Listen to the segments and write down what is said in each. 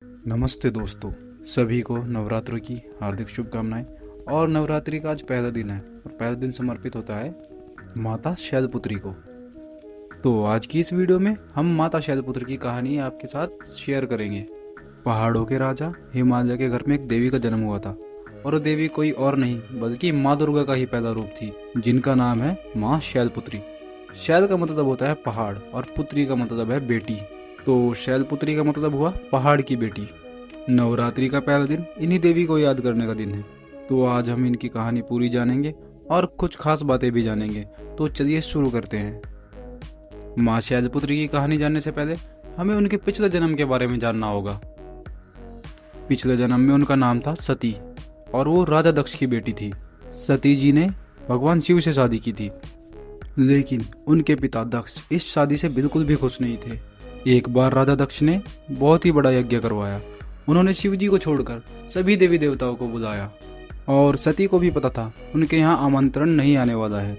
नमस्ते दोस्तों, सभी को नवरात्रों की हार्दिक शुभकामनाएं। और नवरात्रि का आज पहला दिन है और पहला दिन समर्पित होता है माता शैलपुत्री को। तो आज की इस वीडियो में हम माता शैलपुत्री की कहानी आपके साथ शेयर करेंगे। पहाड़ों के राजा हिमालय के घर में एक देवी का जन्म हुआ था और वो देवी कोई और नहीं बल्कि माँ दुर्गा का ही पहला रूप थी, जिनका नाम है माँ शैलपुत्री। शैल का मतलब होता है पहाड़ और पुत्री का मतलब है बेटी। तो शैलपुत्री का मतलब हुआ पहाड़ की बेटी। नवरात्रि का पहला दिन इन्हीं देवी को याद करने का दिन है। तो आज हम इनकी कहानी पूरी जानेंगे और कुछ खास बातें भी जानेंगे। तो चलिए शुरू करते हैं। माँ शैलपुत्री की कहानी जानने से पहले हमें उनके पिछले जन्म के बारे में जानना होगा। पिछले जन्म में उनका नाम था सती और वो राजा दक्ष की बेटी थी। सती जी ने भगवान शिव से शादी की थी, लेकिन उनके पिता दक्ष इस शादी से बिल्कुल भी खुश नहीं थे। एक बार राजा दक्ष ने बहुत ही बड़ा यज्ञ करवाया। उन्होंने शिव जी को छोड़कर सभी देवी देवताओं को बुलाया और सती को भी पता था उनके यहाँ आमंत्रण नहीं आने वाला है,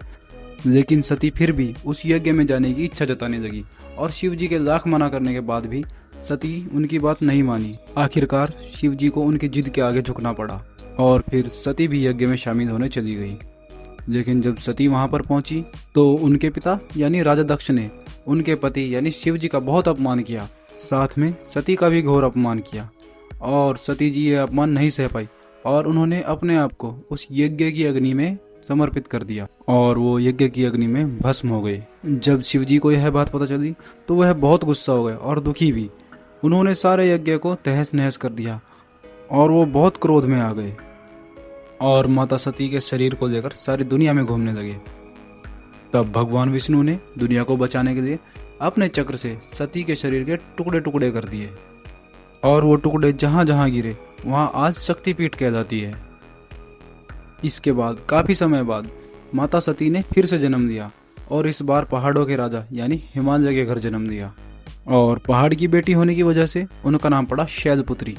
लेकिन सती फिर भी उस यज्ञ में जाने की इच्छा जताने लगी और शिव जी के लाख मना करने के बाद भी सती उनकी बात नहीं मानी। आखिरकार शिव जी को उनकी जिद के आगे झुकना पड़ा और फिर सती भी यज्ञ में शामिल होने चली गई। लेकिन जब सती वहां पर पहुंची तो उनके पिता यानी राजा दक्ष ने उनके पति यानी शिव जी का बहुत अपमान किया, साथ में सती का भी घोर अपमान किया। और सती जी ये अपमान नहीं सह पाई और उन्होंने अपने आप को उस यज्ञ की अग्नि में समर्पित कर दिया और वो यज्ञ की अग्नि में भस्म हो गए। जब शिव जी को यह बात पता चली तो वह बहुत गुस्सा हो गए और दुखी भी। उन्होंने सारे यज्ञ को तहस नहस कर दिया और वो बहुत क्रोध में आ गए और माता सती के शरीर को लेकर सारी दुनिया में घूमने लगे। तब भगवान विष्णु ने दुनिया को बचाने के लिए अपने चक्र से सती के शरीर के टुकड़े टुकड़े कर दिए और वो टुकड़े जहां जहां गिरे वहां आज शक्तिपीठ कहलाती है। इसके बाद काफी समय बाद माता सती ने फिर से जन्म लिया और इस बार पहाड़ों के राजा यानी हिमालय के घर जन्म लिया। और पहाड़ की बेटी होने की वजह से उनका नाम पड़ा शैलपुत्री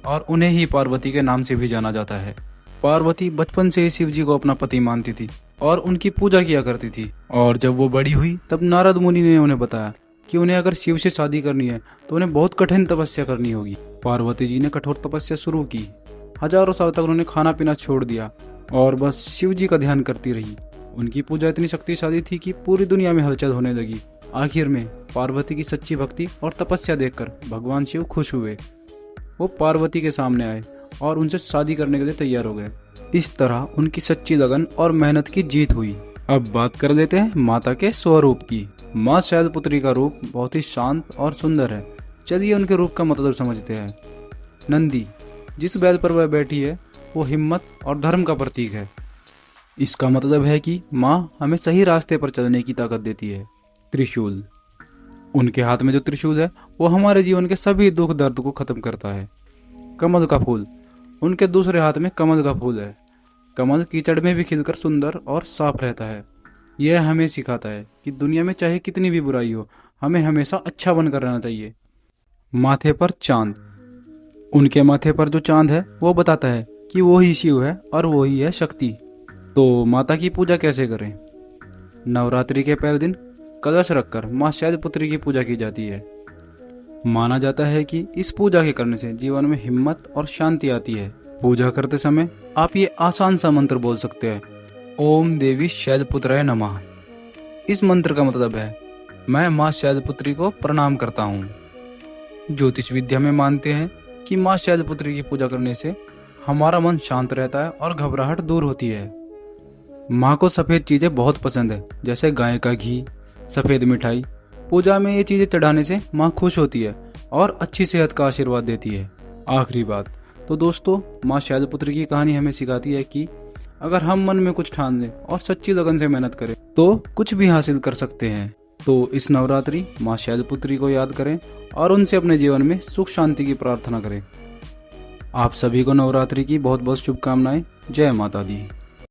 और उन्हें ही पार्वती के नाम से भी जाना जाता है। पार्वती बचपन से ही शिव जी को अपना पति मानती थी और उनकी पूजा किया करती थी। और जब वो बड़ी हुई तब नारद मुनि ने उन्हें बताया कि उन्हें अगर शिव से शादी करनी है तो उन्हें बहुत कठिन तपस्या करनी होगी। पार्वती जी ने कठोर तपस्या शुरू की। हजारों साल तक उन्होंने खाना पीना छोड़ दिया और बस शिव जी का ध्यान करती रही। उनकी पूजा इतनी शक्तिशाली थी कि पूरी दुनिया में हलचल होने लगी। आखिर में पार्वती की सच्ची भक्ति और तपस्या देखकर भगवान शिव खुश हुए। वो पार्वती के सामने आए और उनसे शादी करने के लिए तैयार हो गए। इस तरह उनकी सच्ची लगन और मेहनत की जीत हुई। अब बात कर लेते हैं माता के स्वरूप की। माँ शैलपुत्री का रूप बहुत ही शांत और सुंदर है। चलिए उनके रूप का मतलब समझते हैं। नंदी, जिस बैल पर वह बैठी है वो हिम्मत और धर्म का प्रतीक है। इसका मतलब है कि माँ हमें सही रास्ते पर चलने की ताकत देती है। त्रिशूल, उनके हाथ में जो त्रिशूल है वो हमारे जीवन के सभी दुख दर्द को खत्म करता है। कमल का फूल, उनके दूसरे हाथ में कमल का फूल है। कमल कीचड़ में भी खिलकर सुंदर और साफ रहता है। यह हमें सिखाता है कि दुनिया में चाहे कितनी भी बुराई हो, हमें हमेशा अच्छा बनकर रहना चाहिए। माथे पर चांद, उनके माथे पर जो चांद है वो बताता है कि वो ही शिव है और वो ही है शक्ति। तो माता की पूजा कैसे करें? नवरात्रि के पहले दिन कलश रखकर माँ शैलपुत्री की पूजा की जाती है। माना जाता है कि इस पूजा के करने से जीवन में हिम्मत और शांति आती है। पूजा करते समय आप ये आसान सा मंत्र बोल सकते हैं, ओम देवी शैलपुत्राय नमः। इस मंत्र का मतलब है मैं माँ शैलपुत्री को प्रणाम करता हूँ। ज्योतिष विद्या में मानते हैं कि माँ शैलपुत्री की पूजा करने से हमारा मन शांत रहता है और घबराहट दूर होती है। माँ को सफ़ेद चीज़ें बहुत पसंद है, जैसे गाय का घी, सफ़ेद मिठाई। पूजा में ये चीज़ें चढ़ाने से माँ खुश होती है और अच्छी सेहत का आशीर्वाद देती है। आखिरी बात तो दोस्तों, माँ शैलपुत्री की कहानी हमें सिखाती है कि अगर हम मन में कुछ ठान लें और सच्ची लगन से मेहनत करें तो कुछ भी हासिल कर सकते हैं। तो इस नवरात्रि माँ शैलपुत्री को याद करें और उनसे अपने जीवन में सुख शांति की प्रार्थना करें। आप सभी को नवरात्रि की बहुत बहुत शुभकामनाएं। जय माता दी।